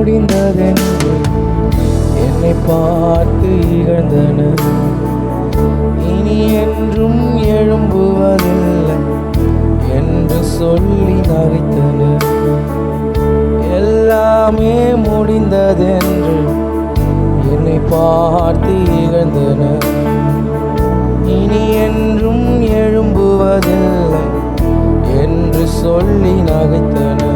முடிந்ததென்று என்னை பார்த்து இகழ்ந்தனர். இனி என்றும் எழும்புவதில்லை என்று சொல்லி நகைத்தனர். எல்லாமே முடிந்ததென்று என்னை பார்த்து இகழ்ந்தனர். இனி என்றும் எழும்புவதில்லை என்று சொல்லி நகைத்தனர்.